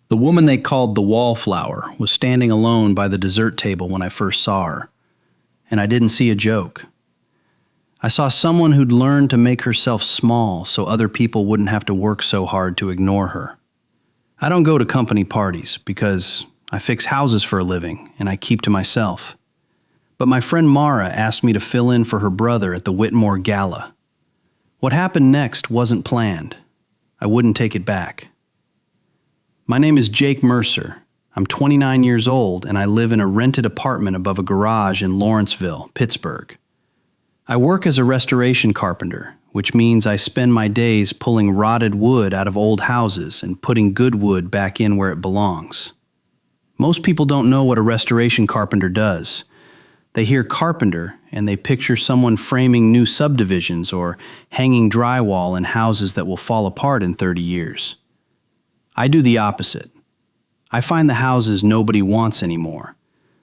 The woman they called the wallflower was standing alone by the dessert table when I first saw her, and I didn't see a joke. I saw someone who'd learned to make herself small so other people wouldn't have to work so hard to ignore her. I don't go to company parties because I fix houses for a living and I keep to myself. But my friend Mara asked me to fill in for her brother at the Whitmore gala. What happened next wasn't planned. I wouldn't take it back. My name is Jake Mercer. I'm 29 years old and I live in a rented apartment above a garage in Lawrenceville, Pittsburgh. I work as a restoration carpenter, which means I spend my days pulling rotted wood out of old houses and putting good wood back in where it belongs. Most people don't know what a restoration carpenter does. They hear carpenter and they picture someone framing new subdivisions or hanging drywall in houses that will fall apart in 30 years. I do the opposite. I find the houses nobody wants anymore.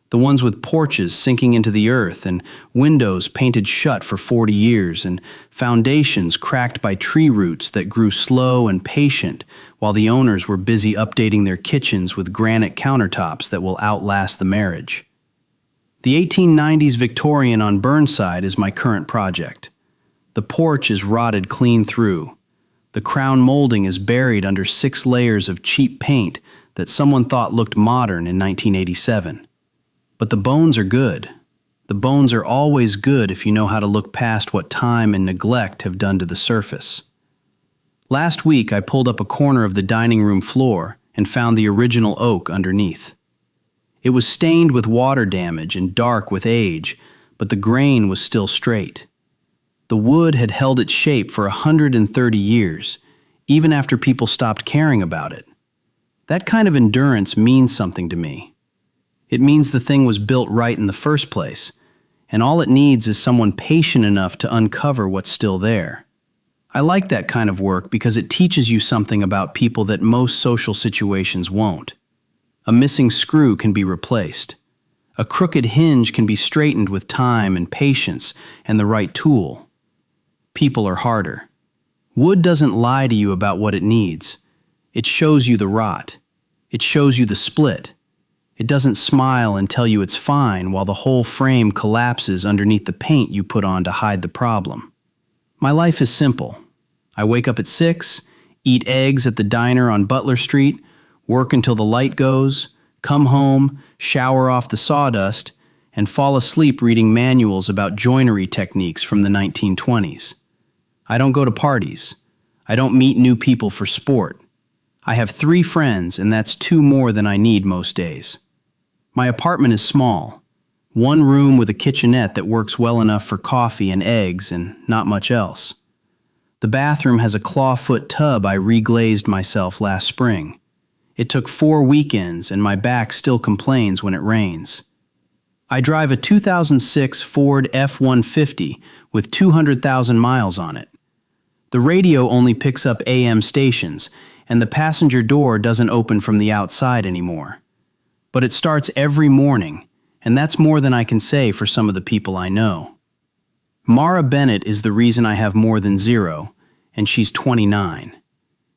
The ones with porches sinking into the earth and windows painted shut for 40 years and foundations cracked by tree roots that grew slow and patient while the owners were busy updating their kitchens with granite countertops that will outlast the marriage. The 1890s Victorian on Burnside is my current project. The porch is rotted clean through. The crown molding is buried under 6 layers of cheap paint that someone thought looked modern in 1987. But the bones are good. The bones are always good if you know how to look past what time and neglect have done to the surface. Last week I pulled up a corner of the dining room floor and found the original oak underneath. It was stained with water damage and dark with age, but the grain was still straight. The wood had held its shape for 130 years, even after people stopped caring about it. That kind of endurance means something to me. It means the thing was built right in the first place, and all it needs is someone patient enough to uncover what's still there. I like that kind of work because it teaches you something about people that most social situations won't. A missing screw can be replaced. A crooked hinge can be straightened with time and patience and the right tool. People are harder. Wood doesn't lie to you about what it needs. It shows you the rot. It shows you the split. It doesn't smile and tell you it's fine while the whole frame collapses underneath the paint you put on to hide the problem. My life is simple. I wake up at 6, eat eggs at the diner on Butler Street, work until the light goes, come home, shower off the sawdust, and fall asleep reading manuals about joinery techniques from the 1920s. I don't go to parties. I don't meet new people for sport. I have 3 friends, and that's 2 more than I need most days. My apartment is small. 1 room with a kitchenette that works well enough for coffee and eggs and not much else. The bathroom has a clawfoot tub I reglazed myself last spring. It took 4 weekends, and my back still complains when it rains. I drive a 2006 Ford F-150 with 200,000 miles on it. The radio only picks up AM stations, and the passenger door doesn't open from the outside anymore. But it starts every morning, and that's more than I can say for some of the people I know. Mara Bennett is the reason I have more than 0, and she's 29.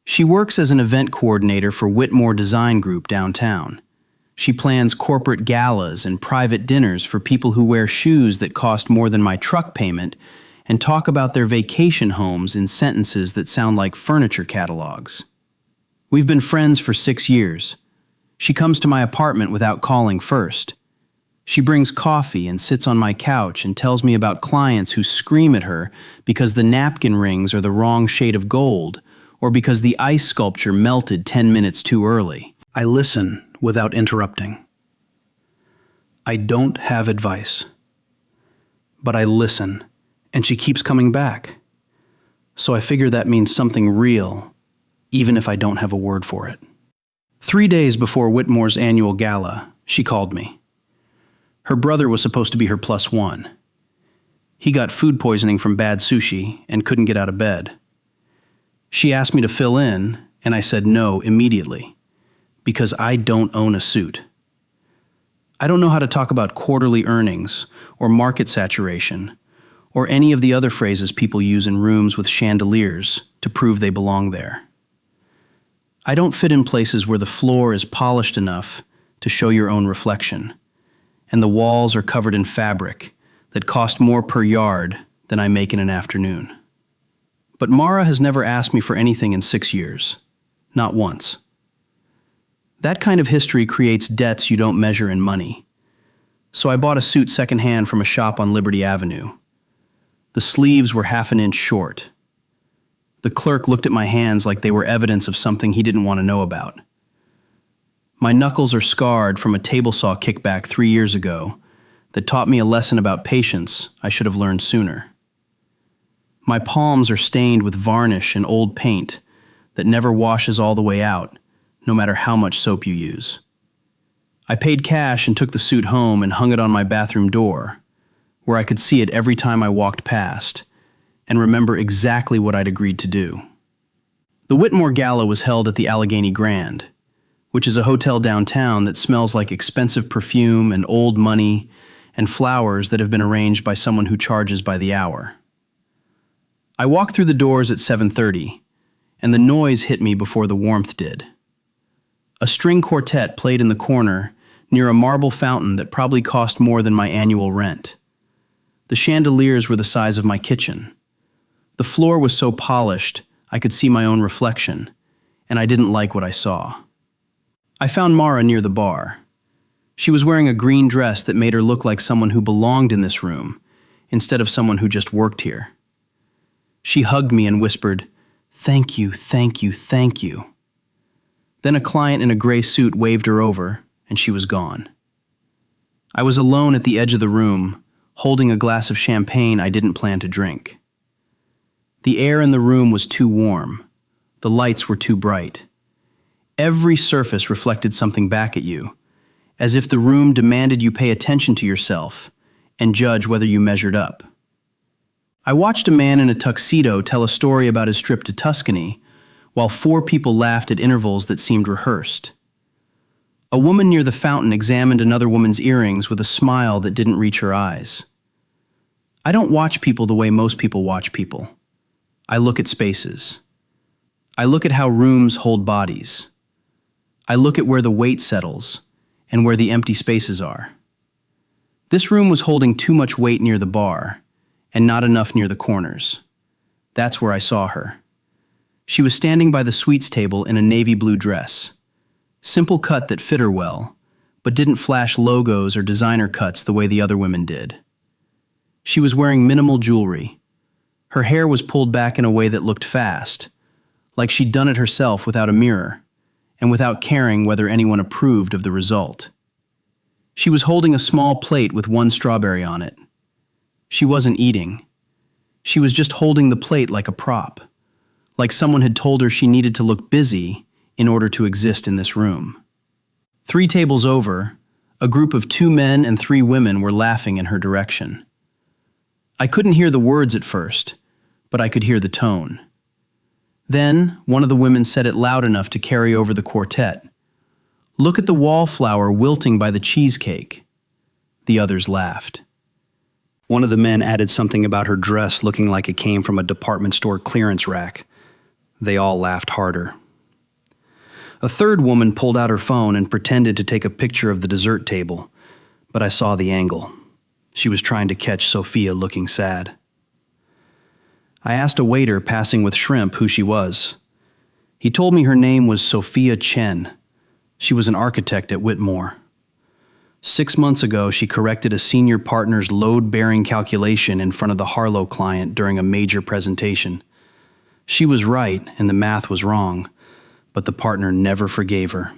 She works as an event coordinator for Whitmore Design Group downtown. She plans corporate galas and private dinners for people who wear shoes that cost more than my truck payment and talk about their vacation homes in sentences that sound like furniture catalogs. We've been friends for 6 years. She comes to my apartment without calling first. She brings coffee and sits on my couch and tells me about clients who scream at her because the napkin rings are the wrong shade of gold or because the ice sculpture melted 10 minutes too early. I listen without interrupting. I don't have advice, but I listen, and she keeps coming back. So I figure that means something real, even if I don't have a word for it. 3 days before Whitmore's annual gala, she called me. Her brother was supposed to be her +1. He got food poisoning from bad sushi and couldn't get out of bed. She asked me to fill in, and I said no immediately, because I don't own a suit. I don't know how to talk about quarterly earnings or market saturation or any of the other phrases people use in rooms with chandeliers to prove they belong there. I don't fit in places where the floor is polished enough to show your own reflection, and the walls are covered in fabric that cost more per yard than I make in an afternoon. But Mara has never asked me for anything in 6 years. Not once. That kind of history creates debts you don't measure in money. So I bought a suit secondhand from a shop on Liberty Avenue. The sleeves were half an inch short. The clerk looked at my hands like they were evidence of something he didn't want to know about. My knuckles are scarred from a table saw kickback 3 years ago that taught me a lesson about patience I should have learned sooner. My palms are stained with varnish and old paint that never washes all the way out, no matter how much soap you use. I paid cash and took the suit home and hung it on my bathroom door, where I could see it every time I walked past and remember exactly what I'd agreed to do. The Whitmore Gala was held at the Allegheny Grand, which is a hotel downtown that smells like expensive perfume and old money and flowers that have been arranged by someone who charges by the hour. I walked through the doors at 7:30, and the noise hit me before the warmth did. A string quartet played in the corner near a marble fountain that probably cost more than my annual rent. The chandeliers were the size of my kitchen. The floor was so polished I could see my own reflection, and I didn't like what I saw. I found Mara near the bar. She was wearing a green dress that made her look like someone who belonged in this room, instead of someone who just worked here. She hugged me and whispered, "Thank you, thank you, thank you." Then a client in a gray suit waved her over, and she was gone. I was alone at the edge of the room, holding a glass of champagne I didn't plan to drink. The air in the room was too warm. The lights were too bright. Every surface reflected something back at you, as if the room demanded you pay attention to yourself and judge whether you measured up. I watched a man in a tuxedo tell a story about his trip to Tuscany, while 4 people laughed at intervals that seemed rehearsed. A woman near the fountain examined another woman's earrings with a smile that didn't reach her eyes. I don't watch people the way most people watch people. I look at spaces. I look at how rooms hold bodies. I look at where the weight settles and where the empty spaces are. This room was holding too much weight near the bar and not enough near the corners. That's where I saw her. She was standing by the sweets table in a navy blue dress. Simple cut that fit her well, but didn't flash logos or designer cuts the way the other women did. She was wearing minimal jewelry. Her hair was pulled back in a way that looked fast, like she'd done it herself without a mirror, and without caring whether anyone approved of the result. She was holding a small plate with 1 strawberry on it. She wasn't eating. She was just holding the plate like a prop, like someone had told her she needed to look busy in order to exist in this room. 3 tables over, a group of 2 men and 3 women were laughing in her direction. I couldn't hear the words at first, but I could hear the tone. Then, one of the women said it loud enough to carry over the quartet. "Look at the wallflower wilting by the cheesecake." The others laughed. One of the men added something about her dress looking like it came from a department store clearance rack. They all laughed harder. A third woman pulled out her phone and pretended to take a picture of the dessert table, but I saw the angle. She was trying to catch Sophia looking sad. I asked a waiter passing with shrimp who she was. He told me her name was Sophia Chen. She was an architect at Whitmore. 6 months ago, she corrected a senior partner's load-bearing calculation in front of the Harlow client during a major presentation. She was right and the math was wrong, but the partner never forgave her.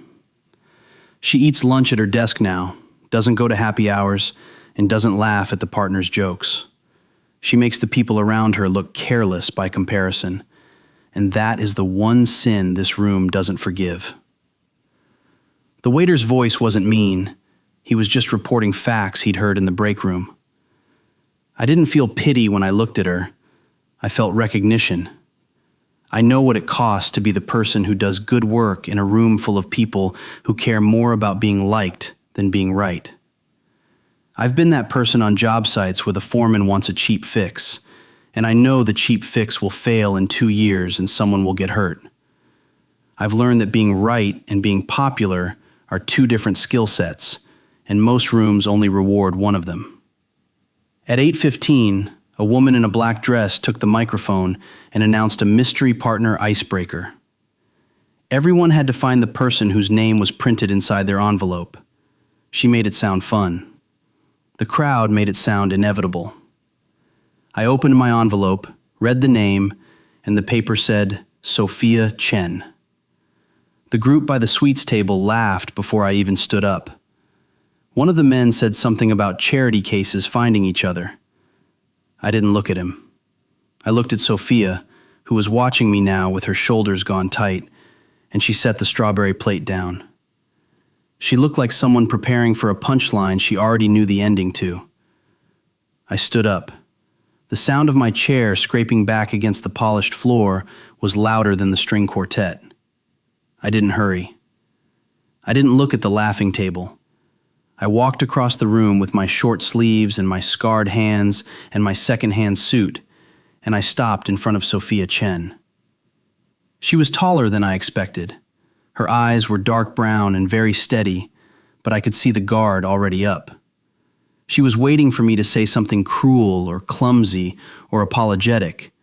She eats lunch at her desk now, doesn't go to happy hours, and doesn't laugh at the partner's jokes. She makes the people around her look careless by comparison, and that is the one sin this room doesn't forgive. The waiter's voice wasn't mean. He was just reporting facts he'd heard in the break room. I didn't feel pity when I looked at her. I felt recognition. I know what it costs to be the person who does good work in a room full of people who care more about being liked than being right. I've been that person on job sites where the foreman wants a cheap fix, and I know the cheap fix will fail in 2 years and someone will get hurt. I've learned that being right and being popular are two different skill sets, and most rooms only reward one of them. At 8:15, a woman in a black dress took the microphone and announced a mystery partner icebreaker. Everyone had to find the person whose name was printed inside their envelope. She made it sound fun. The crowd made it sound inevitable. I opened my envelope, read the name, and the paper said, Sophia Chen. The group by the sweets table laughed before I even stood up. One of the men said something about charity cases finding each other. I didn't look at him. I looked at Sophia, who was watching me now with her shoulders gone tight, and she set the strawberry plate down. She looked like someone preparing for a punchline she already knew the ending to. I stood up. The sound of my chair scraping back against the polished floor was louder than the string quartet. I didn't hurry. I didn't look at the laughing table. I walked across the room with my short sleeves and my scarred hands and my second-hand suit, and I stopped in front of Sophia Chen. She was taller than I expected. Her eyes were dark brown and very steady, but I could see the guard already up. She was waiting for me to say something cruel or clumsy or apologetic,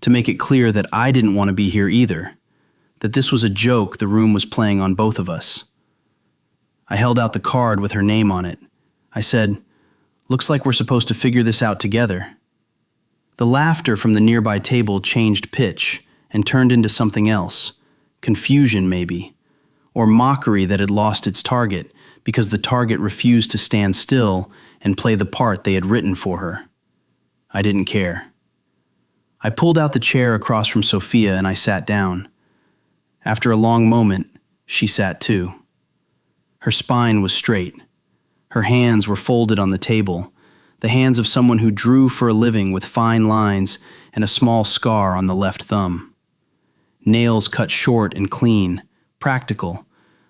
to make it clear that I didn't want to be here either, that this was a joke the room was playing on both of us. I held out the card with her name on it. I said, "Looks like we're supposed to figure this out together." The laughter from the nearby table changed pitch and turned into something else, confusion maybe, or mockery that had lost its target because the target refused to stand still and play the part they had written for her. I didn't care. I pulled out the chair across from Sophia and I sat down. After a long moment, she sat too. Her spine was straight. Her hands were folded on the table, the hands of someone who drew for a living with fine lines and a small scar on the left thumb. Nails cut short and clean, practical,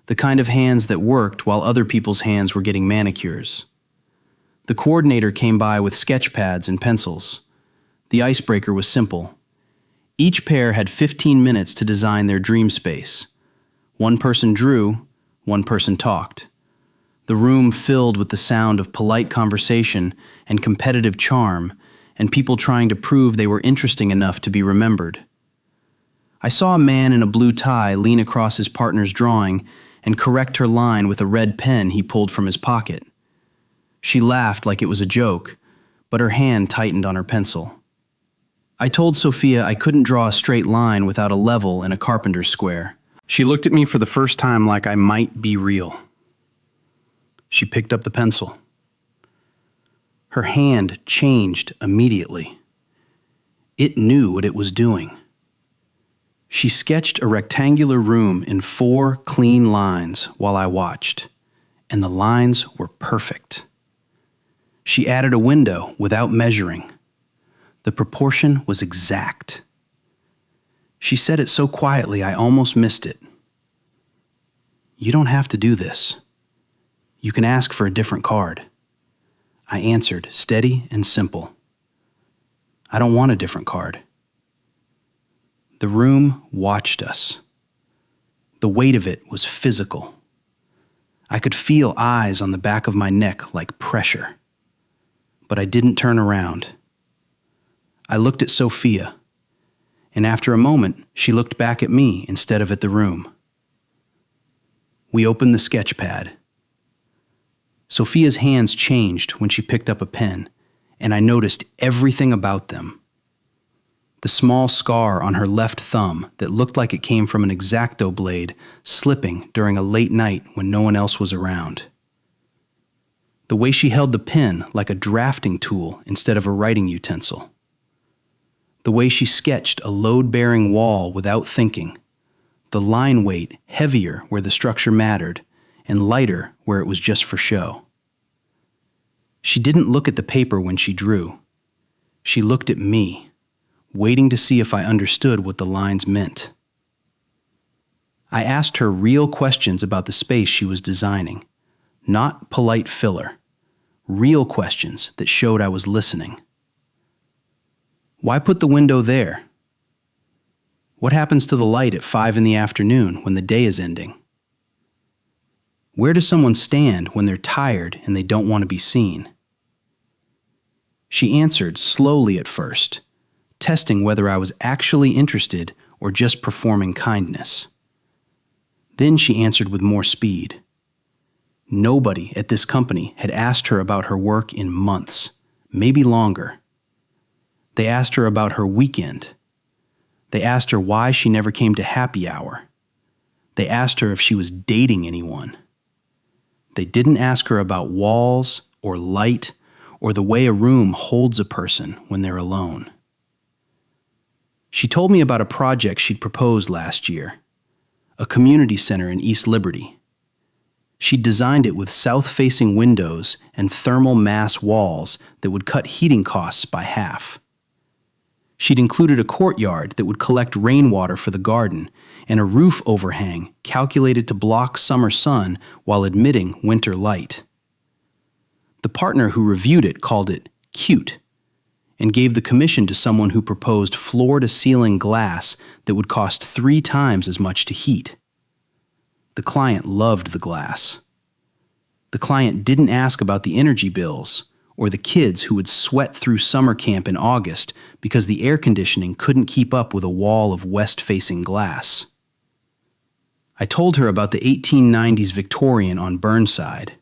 the kind of hands that worked while other people's hands were getting manicures. The coordinator came by with sketch pads and pencils. The icebreaker was simple. Each pair had 15 minutes to design their dream space. One person drew, one person talked. The room filled with the sound of polite conversation and competitive charm, and people trying to prove they were interesting enough to be remembered. I saw a man in a blue tie lean across his partner's drawing and correct her line with a red pen he pulled from his pocket. She laughed like it was a joke, but her hand tightened on her pencil. I told Sophia I couldn't draw a straight line without a level and a carpenter's square. She looked at me for the first time like I might be real. She picked up the pencil. Her hand changed immediately. It knew what it was doing. She sketched a rectangular room in 4 clean lines while I watched, and the lines were perfect. She added a window without measuring. The proportion was exact. She said it so quietly I almost missed it. "You don't have to do this. You can ask for a different card." I answered, steady and simple. "I don't want a different card." The room watched us. The weight of it was physical. I could feel eyes on the back of my neck like pressure. But I didn't turn around. I looked at Sophia, and after a moment, she looked back at me instead of at the room. We opened the sketch pad. Sophia's hands changed when she picked up a pen, and I noticed everything about them. The small scar on her left thumb that looked like it came from an X-Acto blade slipping during a late night when no one else was around. The way she held the pen like a drafting tool instead of a writing utensil. The way she sketched a load-bearing wall without thinking. The line weight heavier where the structure mattered and lighter where it was just for show. She didn't look at the paper when she drew. She looked at me, waiting to see if I understood what the lines meant. I asked her real questions about the space she was designing, not polite filler, real questions that showed I was listening. "Why put the window there?" What happens to the light at 5 in the afternoon when the day is ending? Where does someone stand when they're tired and they don't want to be seen? She answered slowly at first, testing whether I was actually interested or just performing kindness. Then she answered with more speed. Nobody at this company had asked her about her work in months, maybe longer. They asked her about her weekend. They asked her why she never came to happy hour. They asked her if she was dating anyone. They didn't ask her about walls or light or the way a room holds a person when they're alone. She told me about a project she'd proposed last year, a community center in East Liberty. She'd designed it with south-facing windows and thermal mass walls that would cut heating costs by half. She'd included a courtyard that would collect rainwater for the garden and a roof overhang calculated to block summer sun while admitting winter light. The partner who reviewed it called it cute and gave the commission to someone who proposed floor-to-ceiling glass that would cost 3 times as much to heat. The client loved the glass. The client didn't ask about the energy bills or the kids who would sweat through summer camp in August because the air conditioning couldn't keep up with a wall of west-facing glass. I told her about the 1890s Victorian on Burnside.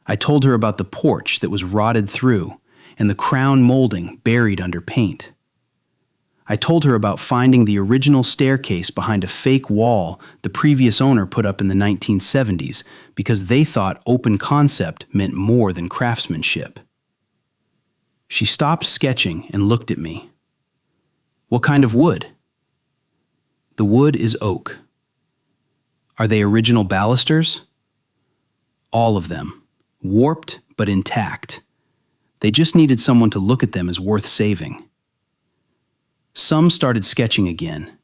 I told her about the porch that was rotted through and the crown molding buried under paint. I told her about finding the original staircase behind a fake wall the previous owner put up in the 1970s because they thought open concept meant more than craftsmanship. She stopped sketching and looked at me. What kind of wood? The wood is oak. Are they original balusters? All of them, warped but intact. They just needed someone to look at them as worth saving. Some started sketching again,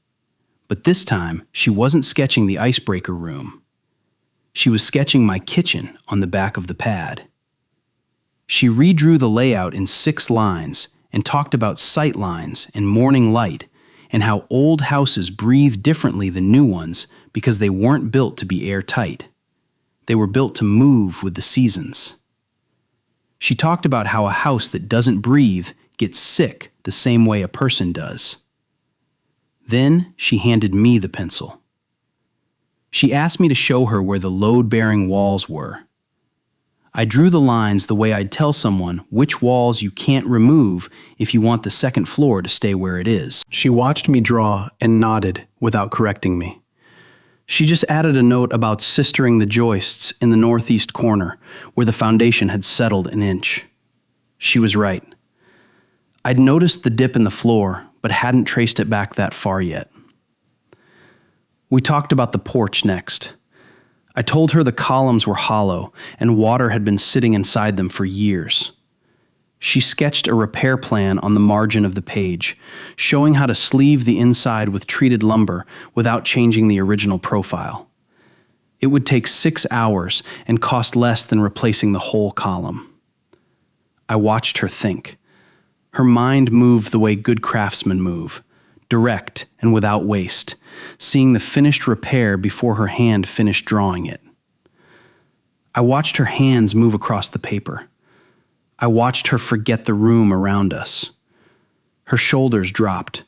but this time she wasn't sketching the icebreaker room. She was sketching my kitchen on the back of the pad. She redrew the layout in 6 lines and talked about sight lines and morning light and how old houses breathe differently than new ones because they weren't built to be airtight. They were built to move with the seasons. She talked about how a house that doesn't breathe gets sick the same way a person does. Then she handed me the pencil. She asked me to show her where the load-bearing walls were. I drew the lines the way I'd tell someone which walls you can't remove if you want the second floor to stay where it is. She watched me draw and nodded without correcting me. She just added a note about sistering the joists in the northeast corner, where the foundation had settled an inch. She was right. I'd noticed the dip in the floor, but hadn't traced it back that far yet. We talked about the porch next. I told her the columns were hollow and water had been sitting inside them for years. She sketched a repair plan on the margin of the page, showing how to sleeve the inside with treated lumber without changing the original profile. It would take 6 hours and cost less than replacing the whole column. I watched her think. Her mind moved the way good craftsmen move, direct and without waste, seeing the finished repair before her hand finished drawing it. I watched her hands move across the paper. I watched her forget the room around us. Her shoulders dropped.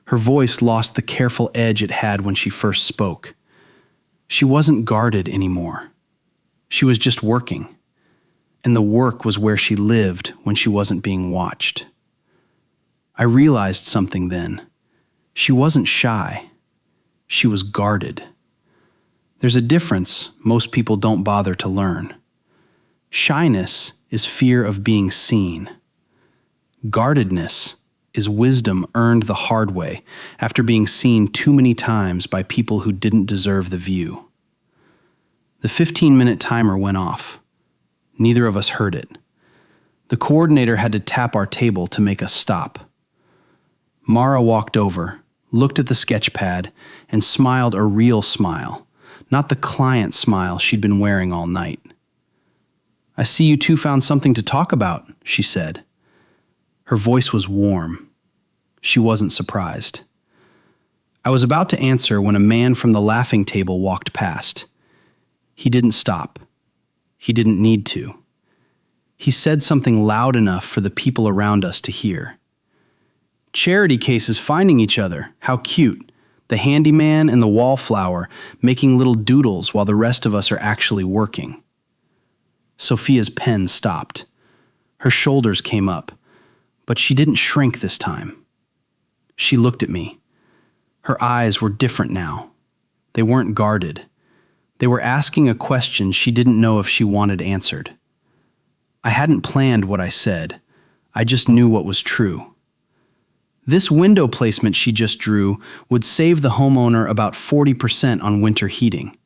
Her voice lost the careful edge it had when she first spoke. She wasn't guarded anymore. She was just working. And the work was where she lived when she wasn't being watched. I realized something then. She wasn't shy. She was guarded. There's a difference most people don't bother to learn. Shyness is fear of being seen. Guardedness is wisdom earned the hard way after being seen too many times by people who didn't deserve the view. The 15-minute timer went off. Neither of us heard it. The coordinator had to tap our table to make us stop. Mara walked over, looked at the sketch pad, and smiled a real smile, not the client smile she'd been wearing all night. "I see you two found something to talk about," she said. Her voice was warm. She wasn't surprised. I was about to answer when a man from the laughing table walked past. He didn't stop. He didn't need to. He said something loud enough for the people around us to hear. Charity cases finding each other. How cute. The handyman and the wallflower making little doodles while the rest of us are actually working. Sophia's pen stopped. Her shoulders came up, but she didn't shrink this time. She looked at me. Her eyes were different now. They weren't guarded. They were asking a question she didn't know if she wanted answered. I hadn't planned what I said. I just knew what was true. This window placement she just drew would save the homeowner about 40% on winter heating.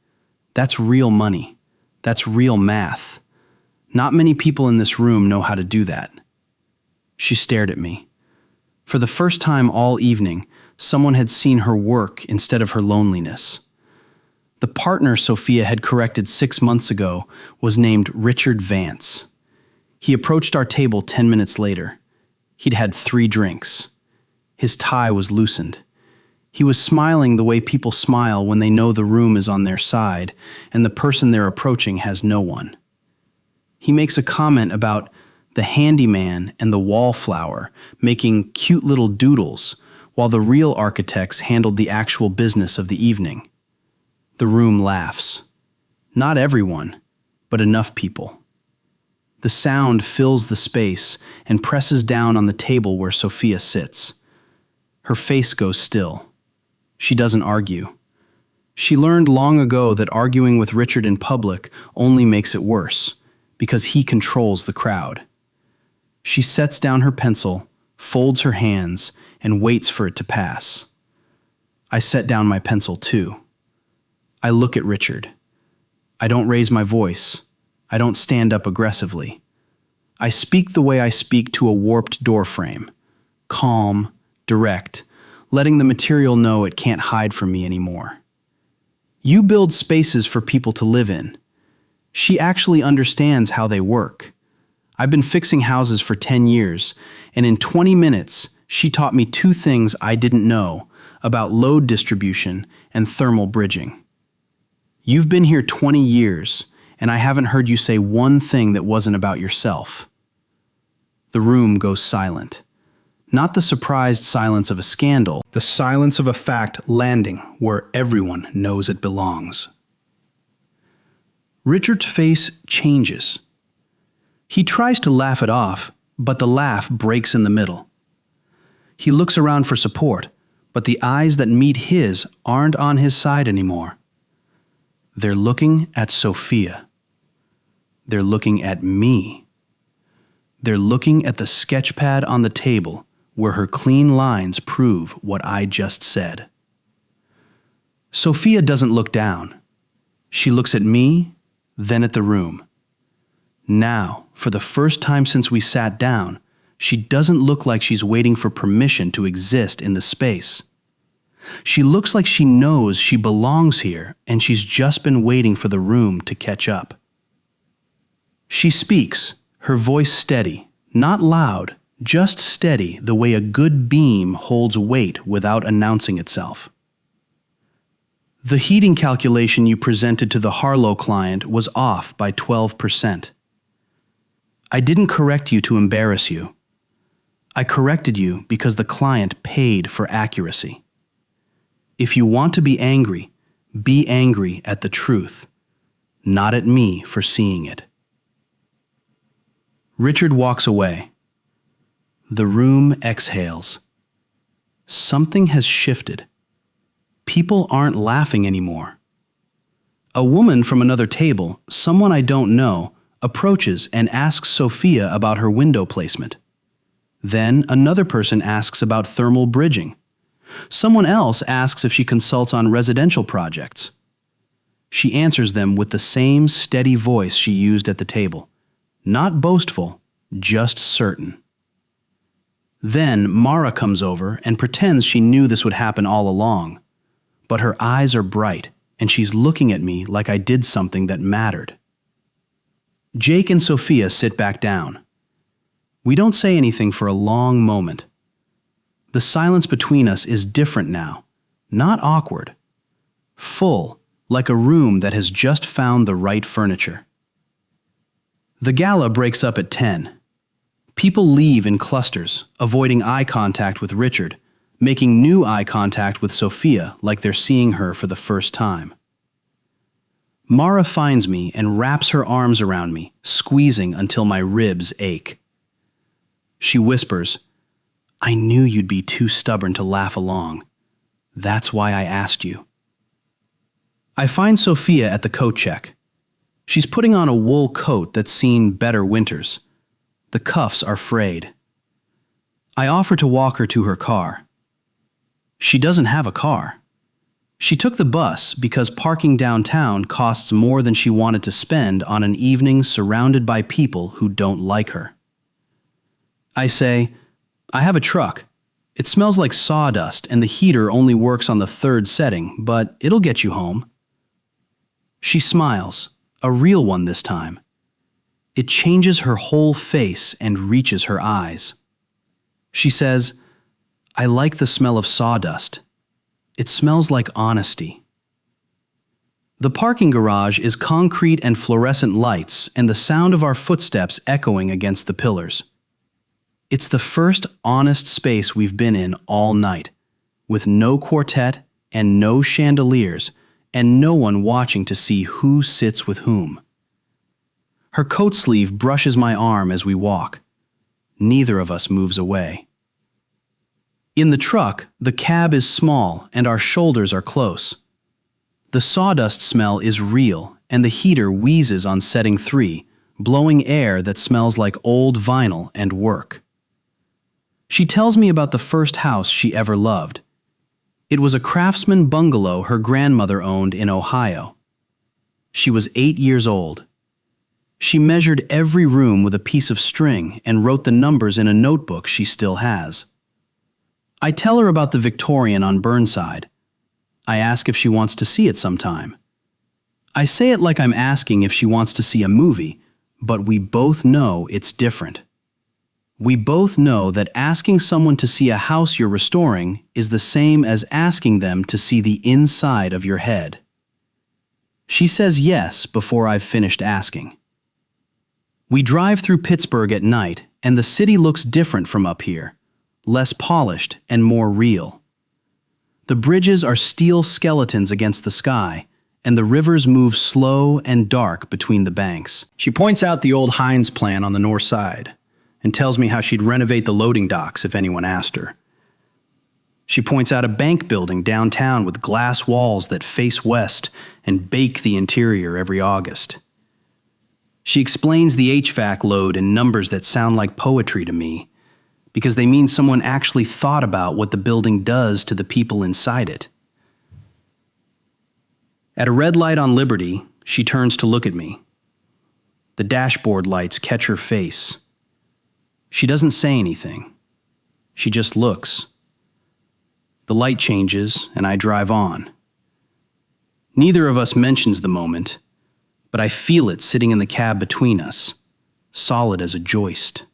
That's real money. That's real math. Not many people in this room know how to do that. She stared at me. For the first time all evening, someone had seen her work instead of her loneliness. The partner Sophia had corrected 6 months ago was named Richard Vance. He approached our table 10 minutes later. He'd had 3 drinks. His tie was loosened. He was smiling the way people smile when they know the room is on their side and the person they're approaching has no one. He makes a comment about the handyman and the wallflower making cute little doodles while the real architects handled the actual business of the evening. The room laughs. Not everyone, but enough people. The sound fills the space and presses down on the table where Sophia sits. Her face goes still. She doesn't argue. She learned long ago that arguing with Richard in public only makes it worse, because he controls the crowd. She sets down her pencil, folds her hands, and waits for it to pass. I set down my pencil too. I look at Richard. I don't raise my voice. I don't stand up aggressively. I speak the way I speak to a warped doorframe, calm, direct, letting the material know it can't hide from me anymore. You build spaces for people to live in. She actually understands how they work. I've been fixing houses for 10 years, and in 20 minutes, she taught me 2 things I didn't know about load distribution and thermal bridging. You've been here 20 years, and I haven't heard you say one thing that wasn't about yourself. The room goes silent. Not the surprised silence of a scandal, the silence of a fact landing where everyone knows it belongs. Richard's face changes. He tries to laugh it off, but the laugh breaks in the middle. He looks around for support, but the eyes that meet his aren't on his side anymore. They're looking at Sophia. They're looking at me. They're looking at the sketch pad on the table where her clean lines prove what I just said. Sophia doesn't look down. She looks at me, then at the room. Now, for the first time since we sat down, she doesn't look like she's waiting for permission to exist in the space. She looks like she knows she belongs here and she's just been waiting for the room to catch up. She speaks, her voice steady, not loud, just steady the way a good beam holds weight without announcing itself. The heating calculation you presented to the Harlow client was off by 12%. I didn't correct you to embarrass you. I corrected you because the client paid for accuracy. If you want to be angry at the truth, not at me for seeing it. Richard walks away. The room exhales. Something has shifted. People aren't laughing anymore. A woman from another table, someone I don't know, approaches and asks Sophia about her window placement. Then another person asks about thermal bridging. Someone else asks if she consults on residential projects. She answers them with the same steady voice she used at the table. Not boastful, just certain. Then Mara comes over and pretends she knew this would happen all along. But her eyes are bright, and she's looking at me like I did something that mattered. Jake and Sophia sit back down. We don't say anything for a long moment. The silence between us is different now. not awkward. Full, like a room that has just found the right furniture. The gala breaks up at 10. People leave in clusters, avoiding eye contact with Richard, making new eye contact with Sophia like they're seeing her for the first time. Mara finds me and wraps her arms around me, squeezing until my ribs ache. She whispers, "I knew you'd be too stubborn to laugh along. That's why I asked you." I find Sophia at the coat check. She's putting on a wool coat that's seen better winters. The cuffs are frayed. I offer to walk her to her car. She doesn't have a car. She took the bus because parking downtown costs more than she wanted to spend on an evening surrounded by people who don't like her. I say, "I have a truck. It smells like sawdust and the heater only works on the third setting, but it'll get you home." She smiles, a real one this time. It changes her whole face and reaches her eyes. She says, "I like the smell of sawdust. It smells like honesty." The parking garage is concrete and fluorescent lights and the sound of our footsteps echoing against the pillars. It's the first honest space we've been in all night, with no quartet and no chandeliers and no one watching to see who sits with whom. Her coat sleeve brushes my arm as we walk. Neither of us moves away. In the truck, the cab is small and our shoulders are close. The sawdust smell is real and the heater wheezes on setting 3, blowing air that smells like old vinyl and work. She tells me about the first house she ever loved. It was a craftsman bungalow her grandmother owned in Ohio. She was 8 years old. She measured every room with a piece of string and wrote the numbers in a notebook she still has. I tell her about the Victorian on Burnside. I ask if she wants to see it sometime. I say it like I'm asking if she wants to see a movie, but we both know it's different. We both know that asking someone to see a house you're restoring is the same as asking them to see the inside of your head. She says yes before I've finished asking. We drive through Pittsburgh at night, and the city looks different from up here, less polished and more real. The bridges are steel skeletons against the sky, and the rivers move slow and dark between the banks. She points out the old Heinz plant on the north side, and tells me how she'd renovate the loading docks if anyone asked her. She points out a bank building downtown with glass walls that face west and bake the interior every August. She explains the HVAC load in numbers that sound like poetry to me, because they mean someone actually thought about what the building does to the people inside it. At a red light on Liberty, she turns to look at me. The dashboard lights catch her face. She doesn't say anything. She just looks. The light changes, and I drive on. Neither of us mentions the moment, but I feel it sitting in the cab between us, solid as a joist.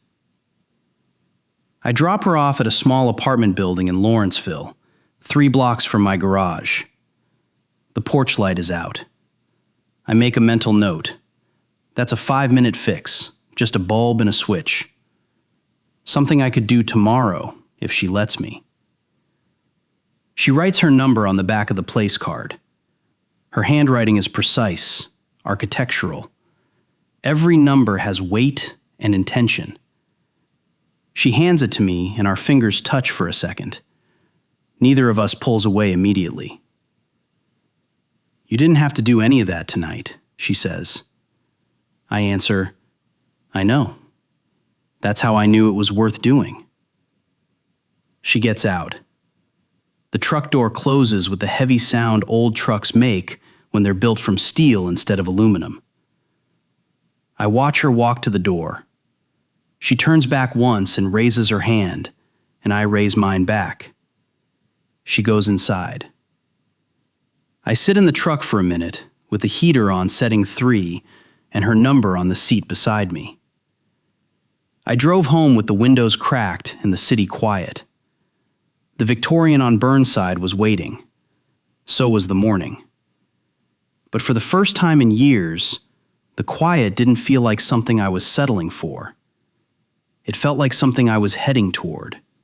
I drop her off at a small apartment building in Lawrenceville, 3 blocks from my garage. The porch light is out. I make a mental note. That's a 5-minute fix, just a bulb and a switch. Something I could do tomorrow if she lets me. She writes her number on the back of the place card. Her handwriting is precise, architectural. Every number has weight and intention. She hands it to me and our fingers touch for a second. Neither of us pulls away immediately. "You didn't have to do any of that tonight," she says. I answer, "I know. That's how I knew it was worth doing." She gets out. The truck door closes with the heavy sound old trucks make when they're built from steel instead of aluminum. I watch her walk to the door. She turns back once and raises her hand, and I raise mine back. She goes inside. I sit in the truck for a minute, with the heater on setting 3 and her number on the seat beside me. I drove home with the windows cracked and the city quiet. The Victorian on Burnside was waiting. So was the morning. But for the first time in years, the quiet didn't feel like something I was settling for. It felt like something I was heading toward.